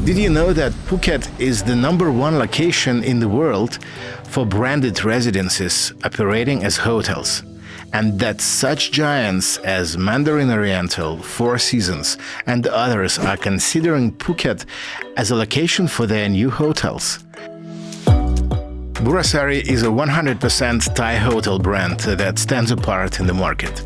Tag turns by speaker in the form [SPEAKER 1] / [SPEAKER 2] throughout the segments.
[SPEAKER 1] Did you know that Phuket is the #1 location in the world for branded residences operating as hotels? And that such giants as Mandarin Oriental, Four Seasons, and others are considering Phuket as a location for their new hotels. Burasari is a 100% Thai hotel brand that stands apart in the market.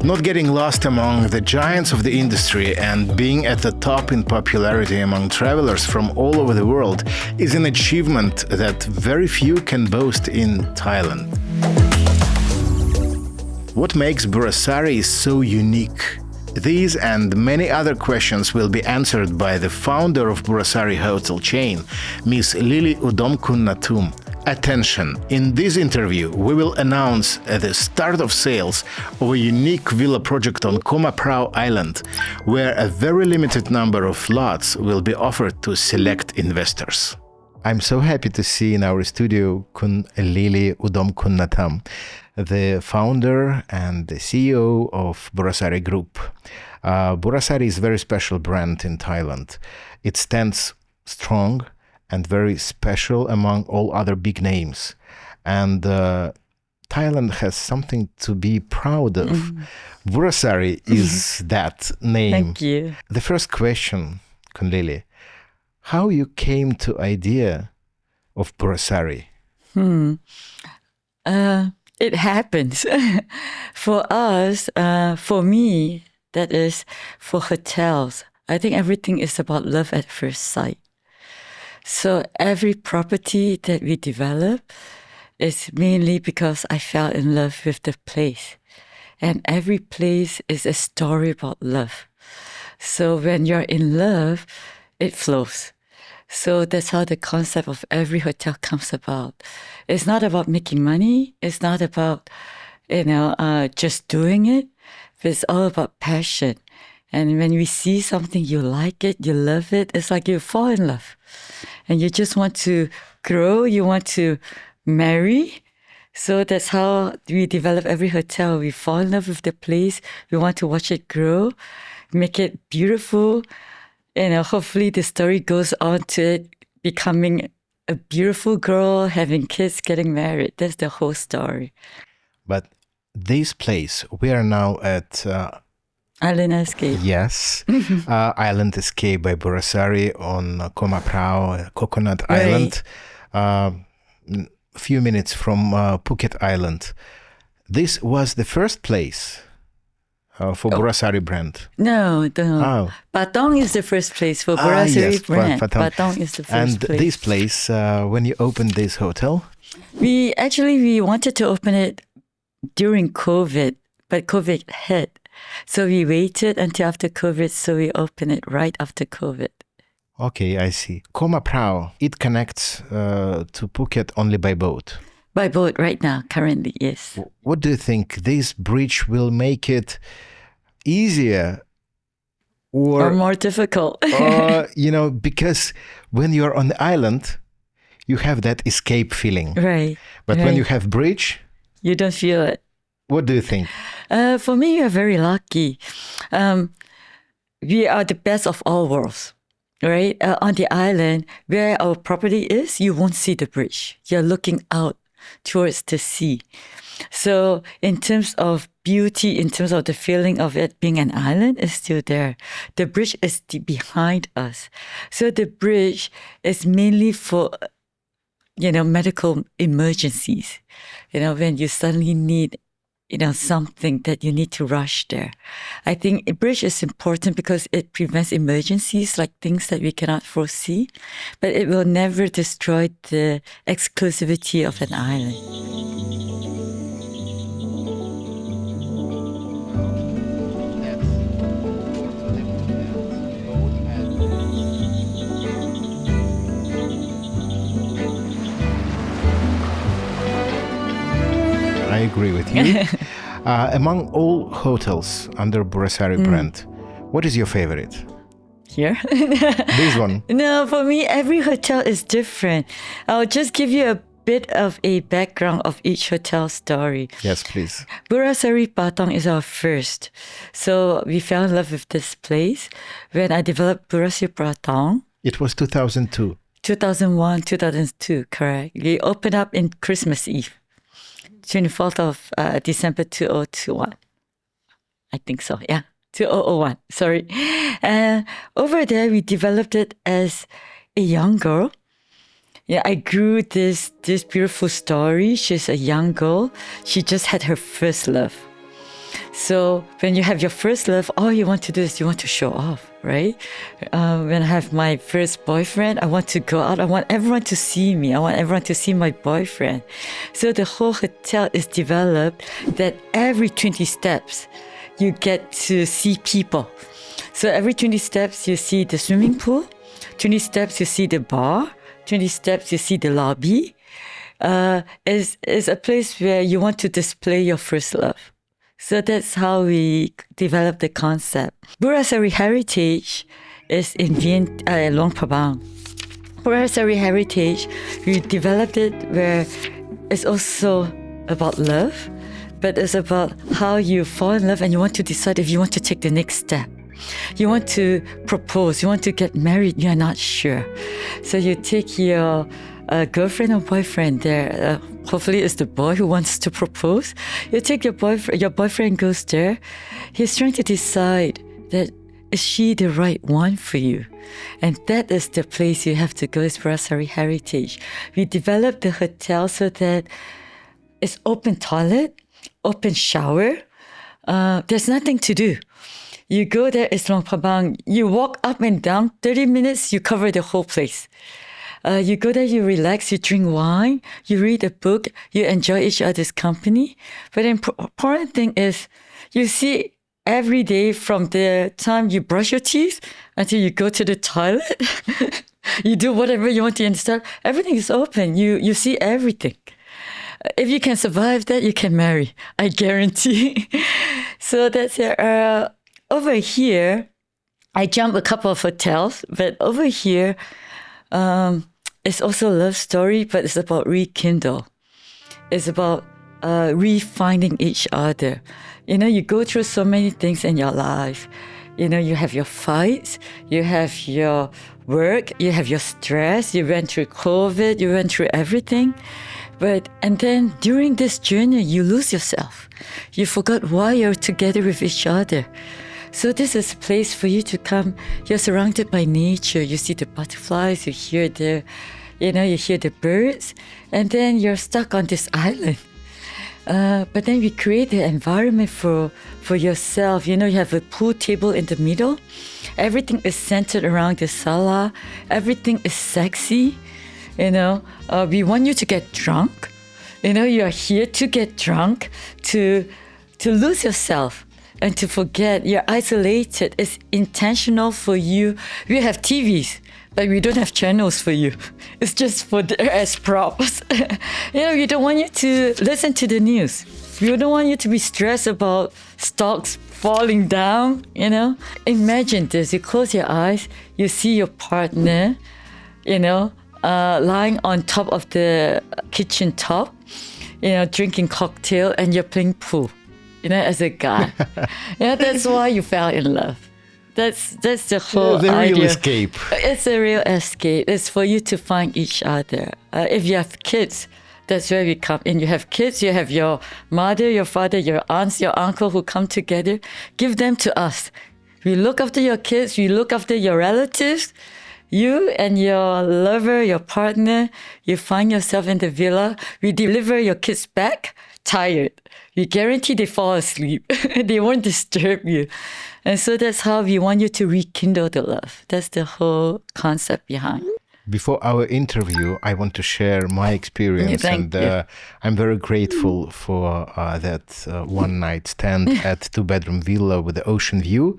[SPEAKER 1] Not getting lost among the giants of the industry and being at the top in popularity among travelers from all over the world is an achievement that very few can boast in Thailand. What makes Burasari so unique? These and many other questions will be answered by the founder of Burasari Hotel chain, Miss Lily Udomkunnatum. Attention! In this interview, we will announce the start of sales of a unique villa project on Koh Maprao Island, where a very limited number of lots will be offered to select investors. I'm so happy to see in our studio Lily Udomkunnatum, the founder and the CEO of Burasari Group. Burasari is a very special brand in Thailand. It stands strong and very special among all other big names. And Thailand has something to be proud of. Burasari is that name.
[SPEAKER 2] Thank you.
[SPEAKER 1] The first question, Lily, how you came to idea of Burasari?
[SPEAKER 2] It happens. For us, for me, that is for hotels. I think everything is about love at first sight. So every property that we develop is mainly because I fell in love with the place. And every place is a story about love. So when you're in love, it flows. So that's how the concept of every hotel comes about. It's not about making money. It's not about, just doing it. But it's all about passion. And when we see something, you like it, you love it, it's like you fall in love. And you just want to grow, you want to marry. So that's how we develop every hotel. We fall in love with the place. We want to watch it grow, make it beautiful. Hopefully the story goes on to it becoming a beautiful girl, having kids, getting married. That's the whole story.
[SPEAKER 1] But this place, we are now at...
[SPEAKER 2] Island Escape.
[SPEAKER 1] Yes. Island Escape by Burasari on Koh Maprao, Coconut Island. A few minutes from Phuket Island. This was the first place for Burasari brand.
[SPEAKER 2] No.
[SPEAKER 1] Oh.
[SPEAKER 2] Patong is the first place for Burasari brand. Patong is the first place.
[SPEAKER 1] And this place, when you opened this hotel?
[SPEAKER 2] We wanted to open it during COVID, but COVID hit. So we waited until after COVID, so we opened it right after COVID.
[SPEAKER 1] Okay, I see. Koh Maprao, it connects to Phuket only by boat?
[SPEAKER 2] By boat right now, currently, yes.
[SPEAKER 1] What do you think? This bridge will make it easier or
[SPEAKER 2] more difficult?
[SPEAKER 1] Because when you're on the island, you have that escape feeling.
[SPEAKER 2] Right.
[SPEAKER 1] But when you have bridge...
[SPEAKER 2] You don't feel it.
[SPEAKER 1] What do you think?
[SPEAKER 2] For me, we are very lucky. We are the best of all worlds, right? On the island where our property is, you won't see the bridge. You're looking out towards the sea. So in terms of beauty, in terms of the feeling of it being an island, is still there. The bridge is behind us. So the bridge is mainly for medical emergencies. When you suddenly need something that you need to rush there. I think a bridge is important because it prevents emergencies, like things that we cannot foresee, but it will never destroy the exclusivity of an island.
[SPEAKER 1] I agree with you. Among all hotels under Burasari brand, what is your favorite?
[SPEAKER 2] Here?
[SPEAKER 1] This one?
[SPEAKER 2] No, for me, every hotel is different. I'll just give you a bit of a background of each hotel story.
[SPEAKER 1] Yes, please.
[SPEAKER 2] Burasari Patong is our first. So we fell in love with this place. When I developed Burasari Patong,
[SPEAKER 1] It was 2002.
[SPEAKER 2] 2001, 2002, correct. We opened up in Christmas Eve, 24th of December 2021. I think so, yeah. 2001, sorry. And over there, we developed it as a young girl. Yeah, I grew this beautiful story. She's a young girl. She just had her first love. So when you have your first love, all you want to do is you want to show off, right? When I have my first boyfriend, I want to go out. I want everyone to see me. I want everyone to see my boyfriend. So the whole hotel is developed that every 20 steps, you get to see people. So every 20 steps, you see the swimming pool. 20 steps, you see the bar. 20 steps, you see the lobby. Is a place where you want to display your first love. So that's how we developed the concept. Burasari Heritage is in Luang Prabang. Burasari Heritage, we developed it where it's also about love, but it's about how you fall in love and you want to decide if you want to take the next step. You want to propose, you want to get married, you're not sure. So you take your girlfriend or boyfriend there. Hopefully it's the boy who wants to propose. You take your boyfriend goes there. He's trying to decide that is she the right one for you? And that is the place you have to go, is Burasari Heritage. We developed the hotel so that it's open toilet, open shower. There's nothing to do. You go there, it's Luang Prabang. You walk up and down, 30 minutes, you cover the whole place. You go there, you relax, you drink wine, you read a book, you enjoy each other's company. But the important thing is you see every day from the time you brush your teeth until you go to the toilet, you do whatever you want to install. Everything is open. You see everything. If you can survive that, you can marry. I guarantee. So that's it. Over here, I jumped a couple of hotels, but over here, it's also a love story, but it's about rekindle. It's about refinding each other. You know, you go through so many things in your life. You know, you have your fights, you have your work, you have your stress, you went through COVID, you went through everything. And then during this journey, you lose yourself. You forgot why you're together with each other. So this is a place for you to come. You're surrounded by nature. You see the butterflies, you hear the birds, and then you're stuck on this island. But then we create the environment for yourself. You know, you have a pool table in the middle. Everything is centered around the sala. Everything is sexy. You know, we want you to get drunk. You know, you are here to get drunk, to lose yourself and to forget. You're isolated. It's intentional for you. We have TVs, but we don't have channels for you. It's just for as props. You know, we don't want you to listen to the news. We don't want you to be stressed about stocks falling down, you know. Imagine this. You close your eyes, you see your partner, you know, lying on top of the kitchen top, you know, drinking cocktail, and you're playing pool, you know, as a guy. Yeah, that's why you fell in love. That's the whole
[SPEAKER 1] the
[SPEAKER 2] idea.
[SPEAKER 1] real escape.
[SPEAKER 2] It's a real escape. It's for you to find each other. If you have kids, that's where we come in. You have kids, you have your mother, your father, your aunts, your uncle who come together. Give them to us. We look after your kids, we look after your relatives. You and your lover, your partner, you find yourself in the villa. We deliver your kids back tired. We guarantee they fall asleep. They won't disturb you. And so that's how we want you to rekindle the love. That's the whole concept behind.
[SPEAKER 1] Before our interview, I want to share my experience,
[SPEAKER 2] Thank you.
[SPEAKER 1] I'm very grateful for that one night stand at 2-bedroom villa with the ocean view.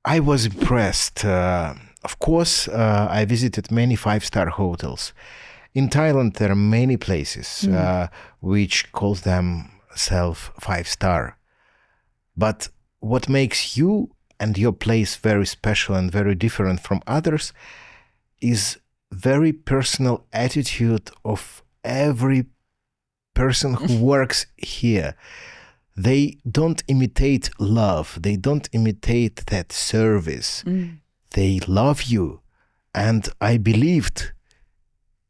[SPEAKER 1] I was impressed. Of course, I visited many 5-star hotels. In Thailand, there are many places which call themselves 5-star. But what makes you and your place very special and very different from others is very personal attitude of every person who works here. They don't imitate love. They don't imitate that service. They love you. And I believed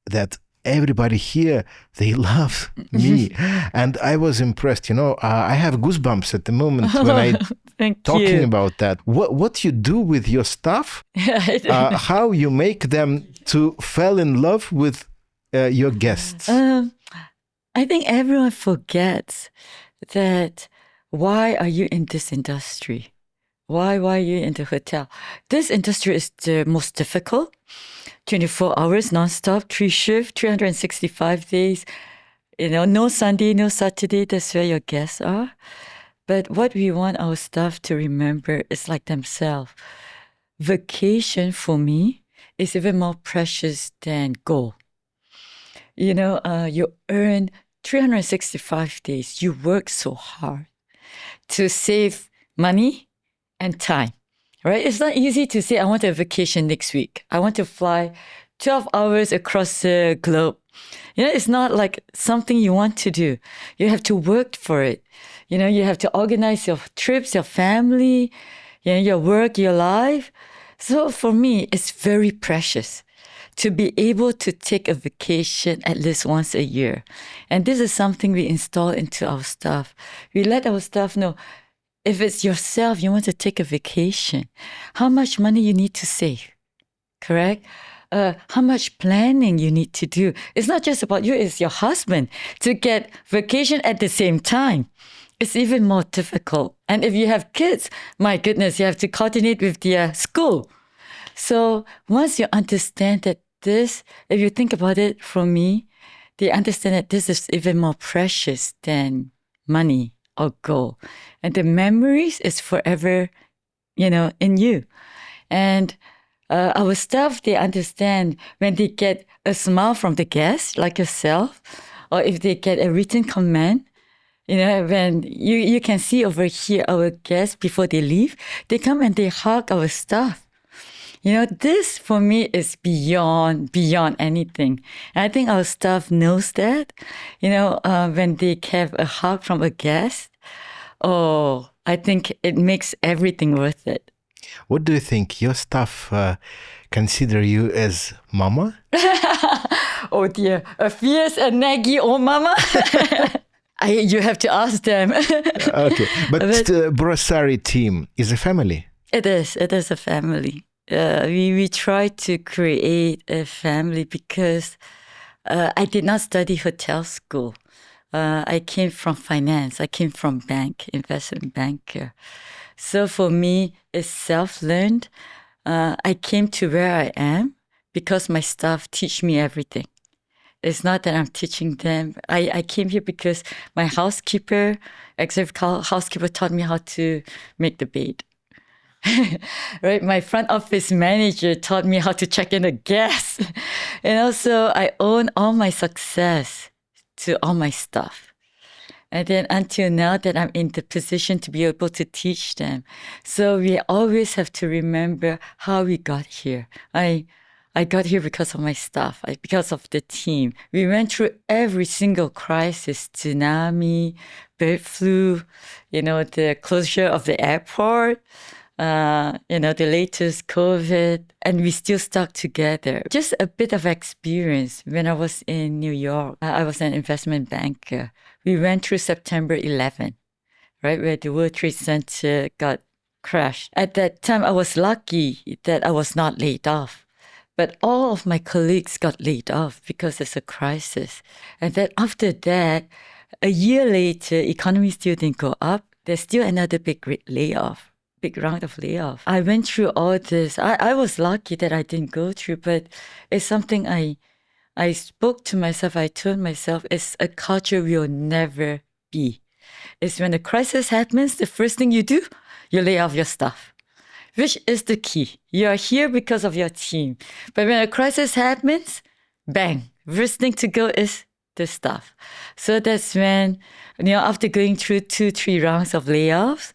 [SPEAKER 1] that everybody here, they love me. And I was impressed. I have goosebumps at the moment when I talking about that. What you do with your staff, how you make them to fall in love with your guests.
[SPEAKER 2] I think everyone forgets that why are you in this industry? Why are you in the hotel? This industry is the most difficult. 24 hours non-stop, 3 shifts, 365 days. No Sunday, no Saturday. That's where your guests are. But what we want our staff to remember is like themselves. Vacation for me is even more precious than gold. You earn 365 days. You work so hard to save money and time, right? It's not easy to say, I want a vacation next week. I want to fly 12 hours across the globe. It's not like something you want to do. You have to work for it. You have to organize your trips, your family, your work, your life. So for me, it's very precious to be able to take a vacation at least once a year. And this is something we install into our staff. We let our staff know, if it's yourself, you want to take a vacation, how much money you need to save, correct? How much planning you need to do. It's not just about you, it's your husband to get vacation at the same time. It's even more difficult. And if you have kids, my goodness, you have to coordinate with their school. So once you understand that this, if you think about it from me, they understand that this is even more precious than money or gold. And the memories is forever, in you. And our staff, they understand when they get a smile from the guest, like yourself, or if they get a written comment, when you can see over here our guests before they leave, they come and they hug our staff. This for me is beyond anything. And I think our staff knows that. When they have a hug from a guest, I think it makes everything worth it.
[SPEAKER 1] What do you think? Your staff consider you as mama?
[SPEAKER 2] Oh dear, a fierce and naggy old mama? You have to ask them.
[SPEAKER 1] Okay, but Burasari team is a family.
[SPEAKER 2] It is a family. We try to create a family because I did not study hotel school. I came from finance. I came from investment banker. So for me, it's self-learned. I came to where I am because my staff teach me everything. It's not that I'm teaching them. I came here because my executive housekeeper taught me how to make the bed. Right, my front office manager taught me how to check in a guest. And also I owe all my success to all my staff. And then until now that I'm in the position to be able to teach them. So we always have to remember how we got here. I got here because of my staff, because of the team. We went through every single crisis, tsunami, bird flu, the closure of the airport, the latest COVID, and we still stuck together. Just a bit of experience. When I was in New York, I was an investment banker. We went through September 11, right, where the World Trade Center got crashed. At that time, I was lucky that I was not laid off. But all of my colleagues got laid off because it's a crisis. And then after that, a year later, economy still didn't go up. There's still another big round of layoff. I went through all this. I was lucky that I didn't go through, but it's something I spoke to myself. I told myself it's a culture we will never be. It's when a crisis happens, the first thing you do, you lay off your staff, which is the key. You are here because of your team. But when a crisis happens, bang, first thing to go is the staff. So that's when, after going through 2-3 rounds of layoffs,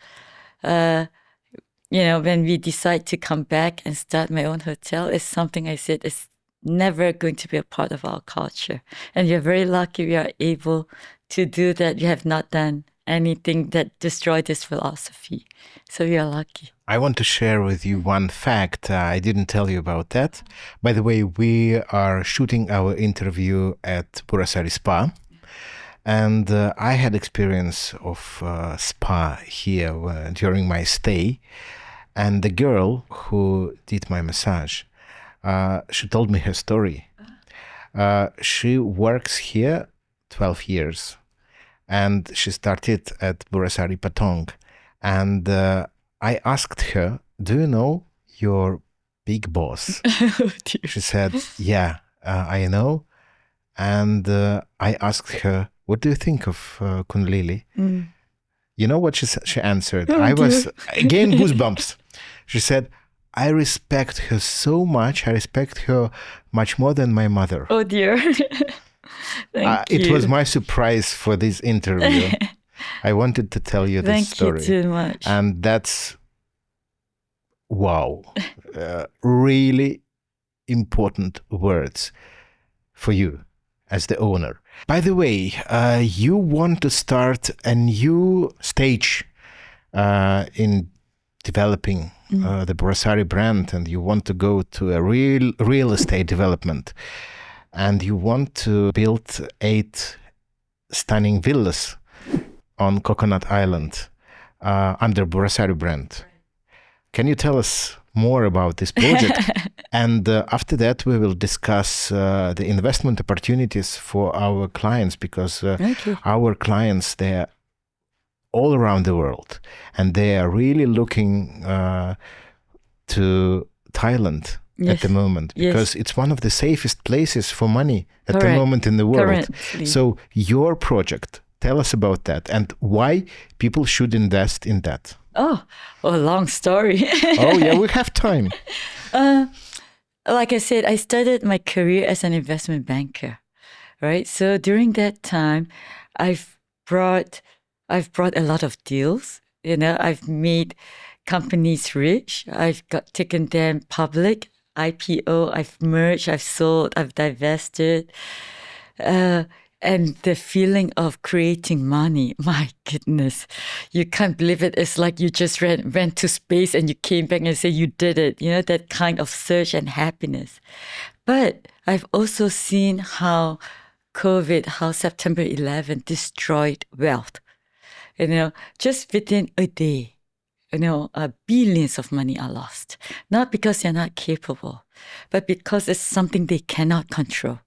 [SPEAKER 2] when we decide to come back and start my own hotel, it's something I said is never going to be a part of our culture. And we're very lucky we are able to do that, you have not done anything that destroyed this philosophy. So we are lucky.
[SPEAKER 1] I want to share with you one fact. I didn't tell you about that. By the way, we are shooting our interview at Burasari Spa. And I had experience of spa here during my stay. And the girl who did my massage, she told me her story. She works here 12 years. And she started at Burasari Patong. And I asked her, do you know your big boss?
[SPEAKER 2] Oh, dear.
[SPEAKER 1] She said, yeah, I know. And I asked her, what do you think of Kun Lily? You know what she answered?
[SPEAKER 2] Oh,
[SPEAKER 1] I was,
[SPEAKER 2] dear.
[SPEAKER 1] again, goosebumps. She said, I respect her so much. I respect her much more than my mother.
[SPEAKER 2] Oh, dear. Thank you.
[SPEAKER 1] It was my surprise for this interview. I wanted to tell you this story.
[SPEAKER 2] Thank you too much.
[SPEAKER 1] And that's, wow, really important words for you as the owner. By the way, you want to start a new stage in developing the Burasari brand, and you want to go to a real estate development, and you want to build 8 stunning villas on Coconut Island under Burasari brand. Can you tell us more about this project? And after that, we will discuss the investment opportunities for our clients, because our clients, they're all around the world, and they are really looking to Thailand at the moment, because it's one of the safest places for money at the moment in the world.
[SPEAKER 2] Currently.
[SPEAKER 1] So your project, tell us about that and why people should invest in that.
[SPEAKER 2] Oh, a long story.
[SPEAKER 1] Oh, yeah, we have time.
[SPEAKER 2] Like I said, I started my career as an investment banker, right? So during that time, I've brought a lot of deals. You know, I've made companies rich. I've taken them public, IPO. I've merged. I've sold. I've divested. And the feeling of creating money, my goodness, you can't believe it. It's like you just went to space and you came back and say you did it. You know, that kind of surge and happiness. But I've also seen how how September 11 destroyed wealth. You know, just within a day, you know, billions of money are lost. Not because they're not capable, but because it's something they cannot control.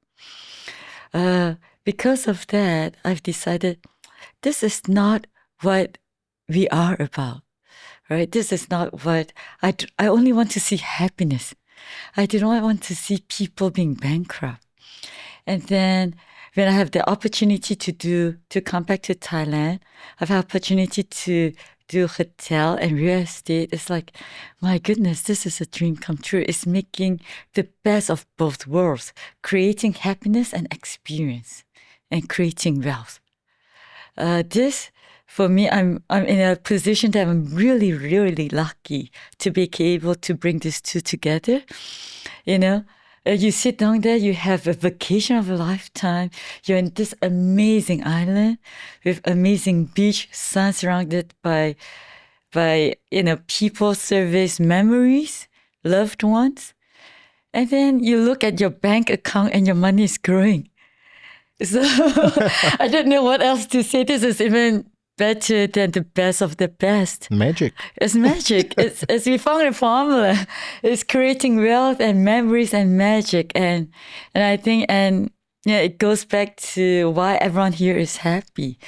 [SPEAKER 2] Because of that, I've decided this is not what we are about, right? This is not what I only want to see happiness. I do not want to see people being bankrupt. And then when I have the opportunity to come back to Thailand, I have the opportunity to do hotel and real estate. It's like, my goodness, this is a dream come true. It's making the best of both worlds, creating happiness and experience, and creating wealth. This, for me, I'm in a position that I'm really, really lucky to be able to bring these two together. You know, you sit down there, you have a vacation of a lifetime. You're in this amazing island with amazing beach, sun surrounded by you know, people, service, memories, loved ones. And then you look at your bank account and your money is growing. So I don't know what else to say. This is even better than the best of the best.
[SPEAKER 1] Magic.
[SPEAKER 2] It's magic. It's we found a formula. It's creating wealth and memories and magic. And I think, yeah, it goes back to why everyone here is happy.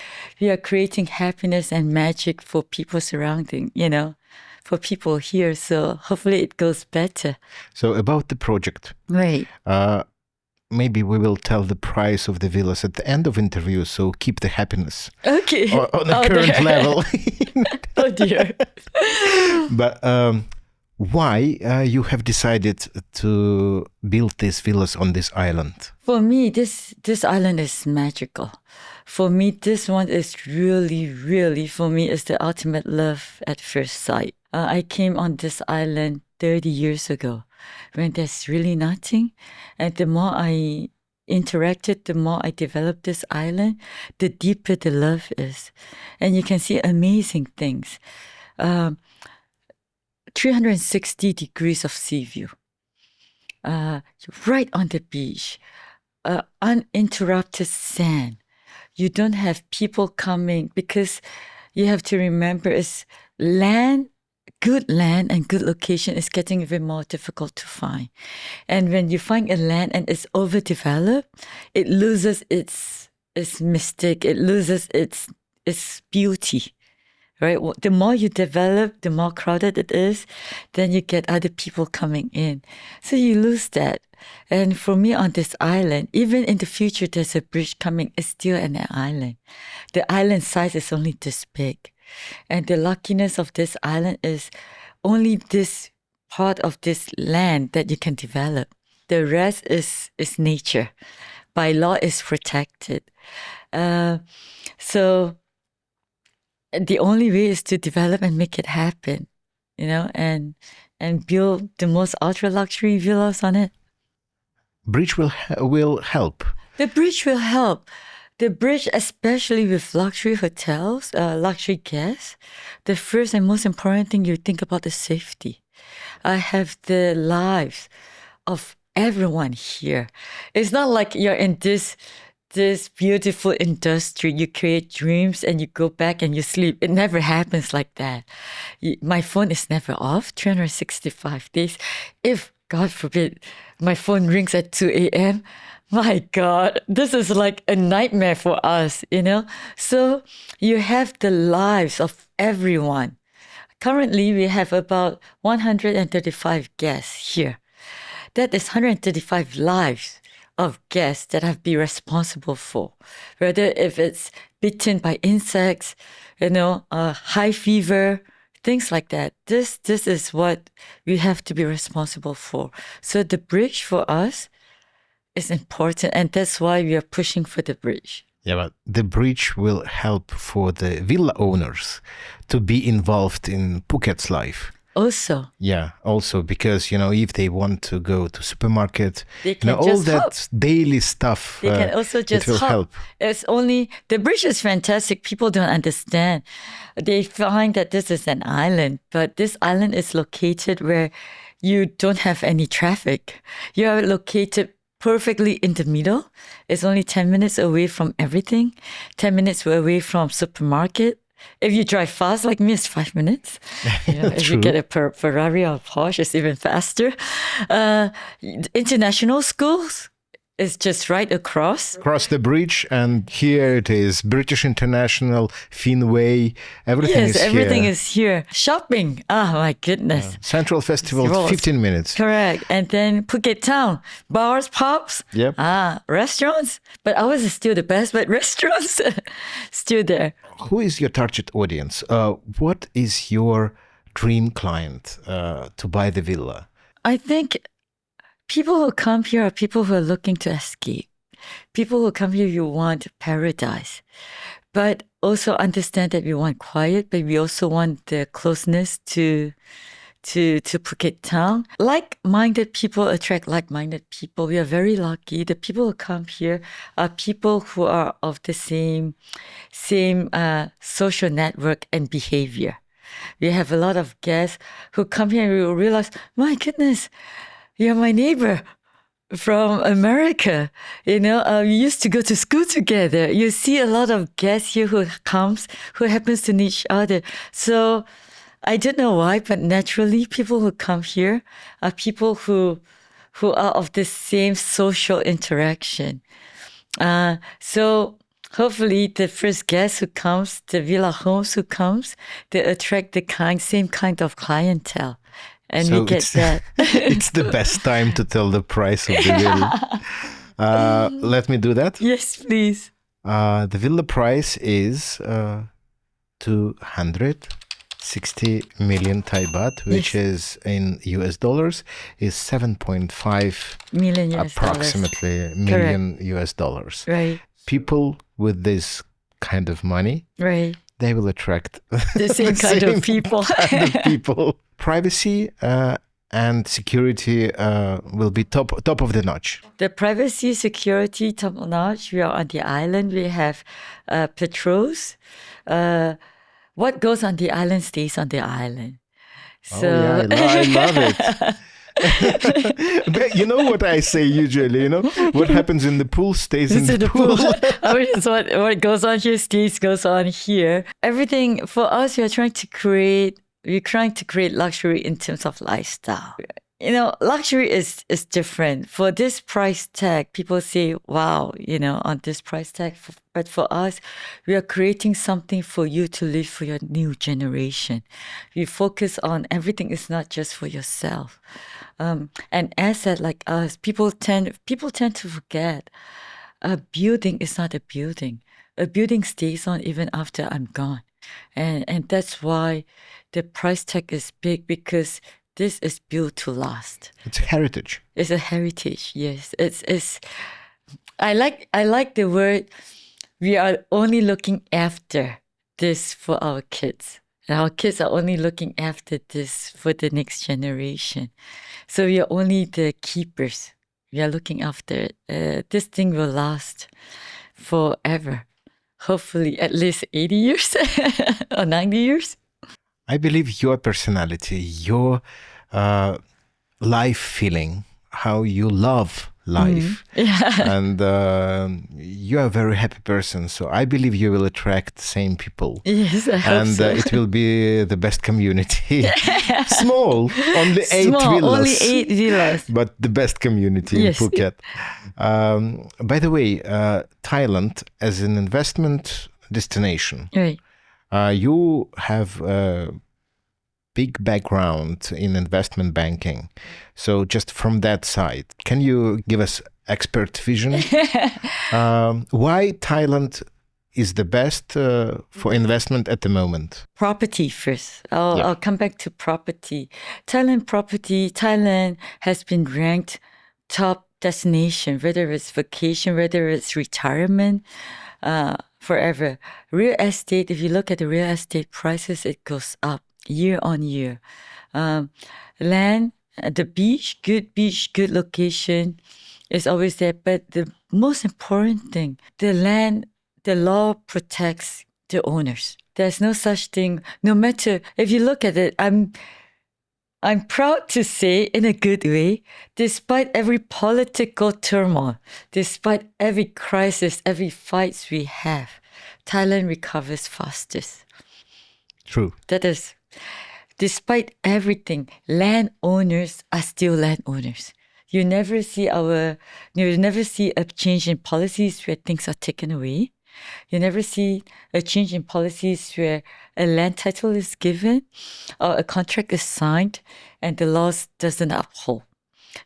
[SPEAKER 2] We are creating happiness and magic for people surrounding, you know, for people here. So hopefully it goes better.
[SPEAKER 1] So about the project.
[SPEAKER 2] Right.
[SPEAKER 1] Maybe we will tell the price of the villas at the end of interview, so keep the happiness
[SPEAKER 2] Okay.
[SPEAKER 1] on the current level.
[SPEAKER 2] Oh dear.
[SPEAKER 1] But why you have decided to build these villas on this island?
[SPEAKER 2] For me, this island is magical. For me, this one is really, for me, is the ultimate love at first sight. I came on this island 30 years ago when there's really nothing. And the more I interacted, the more I developed this island, the deeper the love is. And you can see amazing things. 360 degrees of sea view. Right on the beach. Uninterrupted sand. You don't have people coming, because you have to remember is land, good land and good location is getting even more difficult to find. And when you find a land and it's overdeveloped, it loses its mystic, it loses its beauty. Right? The more you develop, the more crowded it is, then you get other people coming in. So you lose that. And for me on this island, even in the future there's a bridge coming, it's still an island. The island size is only this big. And the luckiness of this island is only this part of this land that you can develop. The rest is nature. By law, is protected. So the only way is to develop and make it happen, and build the most ultra luxury villas on it.
[SPEAKER 1] Bridge will help.
[SPEAKER 2] The bridge will help. The bridge, especially with luxury hotels, luxury guests, the first and most important thing you think about is safety. I have the lives of everyone here. It's not like you're in this beautiful industry. You create dreams and you go back and you sleep. It never happens like that. My phone is never off, 365 days. If, God forbid, my phone rings at 2 a.m., my God, this is like a nightmare for us, So you have the lives of everyone. Currently, we have about 135 guests here. That is 135 lives of guests that have to be responsible for. Whether if it's bitten by insects, high fever, things like that. This is what we have to be responsible for. So the bridge for us is important, and that's why we are pushing for the bridge.
[SPEAKER 1] Yeah, but the bridge will help for the villa owners to be involved in Phuket's life.
[SPEAKER 2] Also.
[SPEAKER 1] Yeah, also because, if they want to go to supermarket,
[SPEAKER 2] they can
[SPEAKER 1] all
[SPEAKER 2] just
[SPEAKER 1] that
[SPEAKER 2] hop.
[SPEAKER 1] daily stuff,
[SPEAKER 2] they can also just
[SPEAKER 1] it will
[SPEAKER 2] hop.
[SPEAKER 1] help.
[SPEAKER 2] It's only, the bridge is fantastic. People don't understand. They find that this is an island, but this island is located where you don't have any traffic. You are located perfectly in the middle. It's only 10 minutes away from everything, 10 minutes away from supermarket. If you drive fast like me, it's 5 minutes. If you get a Ferrari or Porsche, it's even faster. International schools is just right across.
[SPEAKER 1] Across the bridge, and here it is, British International, Finway, everything is here.
[SPEAKER 2] Yes, everything is here. Shopping, my goodness.
[SPEAKER 1] Yeah. Central Festival, 15 minutes.
[SPEAKER 2] Correct. And then Phuket town, bars, pubs,
[SPEAKER 1] yep.
[SPEAKER 2] Restaurants. But ours is still the best, but restaurants still there.
[SPEAKER 1] Who is your target audience? What is your dream client to buy the villa?
[SPEAKER 2] I think people who come here are people who are looking to escape. People who come here, you want paradise. But also understand that we want quiet, but we also want the closeness to Phuket town. Like-minded people attract like-minded people. We are very lucky. The people who come here are people who are of the same social network and behavior. We have a lot of guests who come here and we will realize, my goodness, you're my neighbor from America. We used to go to school together. You see a lot of guests here who happens to know each other. So I don't know why, but naturally people who come here are people who are of the same social interaction. So hopefully the first guest who comes, the villa homes who comes, they attract the same kind of clientele. And
[SPEAKER 1] so
[SPEAKER 2] we get that.
[SPEAKER 1] It's the best time to tell the price of the villa. Let me do that.
[SPEAKER 2] Yes, please.
[SPEAKER 1] The villa price is 260 million Thai baht, which is in US dollars is 7.5
[SPEAKER 2] million
[SPEAKER 1] approximately million US dollars.
[SPEAKER 2] Right.
[SPEAKER 1] People with this kind of money,
[SPEAKER 2] right,
[SPEAKER 1] they will attract
[SPEAKER 2] the same kind of people.
[SPEAKER 1] Privacy and security will be top of the notch.
[SPEAKER 2] The privacy, security, top notch. We are on the island. We have patrols. What goes on the island stays on the island. So
[SPEAKER 1] I love it. But you know what I say usually, what happens in the pool stays in the pool.
[SPEAKER 2] What goes on here goes on here. Everything for us, we're trying to create luxury in terms of lifestyle. Luxury is different. For this price tag, people say, wow, on this price tag. But for us, we are creating something for you to live for your new generation. We focus on everything is not just for yourself. An asset like us, people tend to forget. A building is not a building. A building stays on even after I'm gone. And that's why the price tag is big, because this is built to last.
[SPEAKER 1] It's heritage.
[SPEAKER 2] It's a heritage, yes. It's. I like the word. We are only looking after this for our kids. And our kids are only looking after this for the next generation. So we are only the keepers. We are looking after it. This thing will last forever. Hopefully at least 80 years or 90 years.
[SPEAKER 1] I believe your personality, your life feeling, how you love life. And you are a very happy person. So I believe you will attract the same people.
[SPEAKER 2] Yes, I hope so.
[SPEAKER 1] And it will be the best community. Small, only 8 villas.
[SPEAKER 2] Only 8 villas.
[SPEAKER 1] But the best community in Phuket. By the way, Thailand as an investment destination.
[SPEAKER 2] Right.
[SPEAKER 1] You have a big background in investment banking. So just from that side, can you give us expert vision? Why Thailand is the best for investment at the moment?
[SPEAKER 2] Property first. I'll come back to property. Thailand has been ranked top destination, whether it's vacation, whether it's retirement, forever. Real estate, if you look at the real estate prices, it goes up year on year. Land, the beach, good location is always there. But the most important thing, the land, the law protects the owners. There's no such thing, no matter, if you look at it, I'm proud to say, in a good way, despite every political turmoil, despite every crisis, every fight we have, Thailand recovers fastest.
[SPEAKER 1] True.
[SPEAKER 2] That is, despite everything, landowners are still landowners. You never see a change in policies where things are taken away. You never see a change in policies where a land title is given or a contract is signed and the laws doesn't uphold.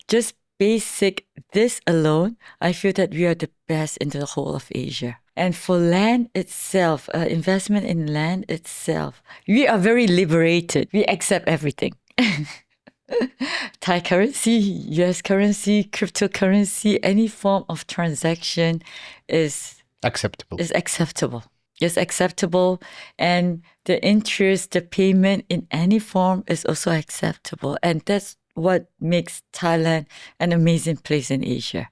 [SPEAKER 2] Just basic this alone, I feel that we are the best in the whole of Asia. And for land itself, investment in land itself, we are very liberated. We accept everything. Thai currency, US currency, cryptocurrency, any form of transaction is acceptable. It's acceptable. And the interest, the payment in any form is also acceptable. And that's what makes Thailand an amazing place in Asia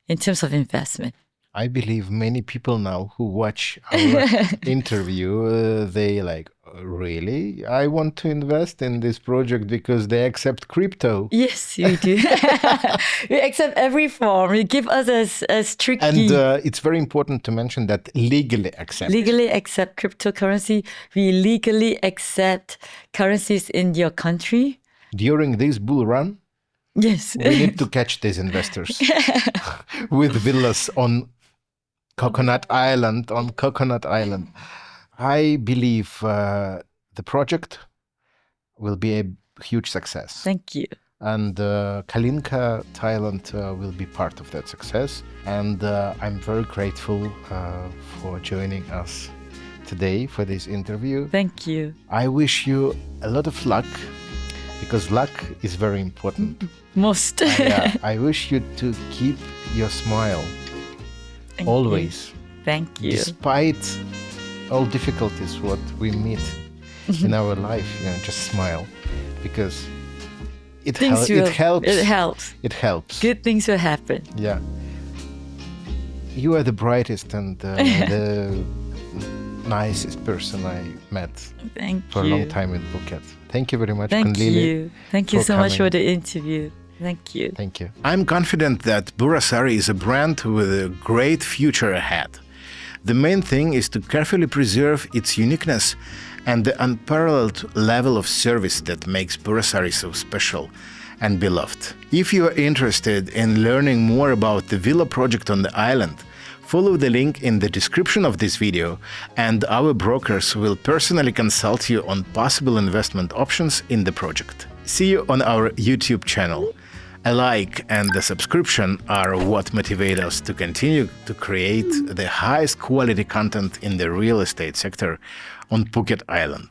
[SPEAKER 2] in terms of investment.
[SPEAKER 1] I believe many people now who watch our interview, they like, really? I want to invest in this project because they accept crypto.
[SPEAKER 2] Yes, we do. We accept every form. You give us as tricky.
[SPEAKER 1] And it's very important to mention that legally accept.
[SPEAKER 2] Legally accept cryptocurrency. We legally accept currencies in your country.
[SPEAKER 1] During this bull run,
[SPEAKER 2] yes,
[SPEAKER 1] we need to catch these investors with villas on Coconut Island. I believe the project will be a huge success.
[SPEAKER 2] Thank you.
[SPEAKER 1] And Kalinka, Thailand will be part of that success. And I'm very grateful for joining us today for this interview.
[SPEAKER 2] Thank you.
[SPEAKER 1] I wish you a lot of luck, because luck is very important.
[SPEAKER 2] Most.
[SPEAKER 1] I wish you to keep your smile.
[SPEAKER 2] Thank
[SPEAKER 1] always.
[SPEAKER 2] You. Thank you.
[SPEAKER 1] Despite all difficulties what we meet in our life, just smile, because It
[SPEAKER 2] things
[SPEAKER 1] helps.
[SPEAKER 2] It helps.
[SPEAKER 1] It helps.
[SPEAKER 2] Good things will happen.
[SPEAKER 1] Yeah. You are the brightest and the nicest person I met
[SPEAKER 2] Thank
[SPEAKER 1] for
[SPEAKER 2] you.
[SPEAKER 1] a long time in Phuket. Thank you very much,
[SPEAKER 2] Thank
[SPEAKER 1] Lily,
[SPEAKER 2] you. Thank you
[SPEAKER 1] for
[SPEAKER 2] so much
[SPEAKER 1] coming.
[SPEAKER 2] for the interview. Thank you.
[SPEAKER 1] Thank you. I'm confident that Burasari is a brand with a great future ahead. The main thing is to carefully preserve its uniqueness and the unparalleled level of service that makes Burasari so special and beloved. If you are interested in learning more about the villa project on the island, follow the link in the description of this video, and our brokers will personally consult you on possible investment options in the project. See you on our YouTube channel. A like and a subscription are what motivate us to continue to create the highest quality content in the real estate sector on Phuket Island.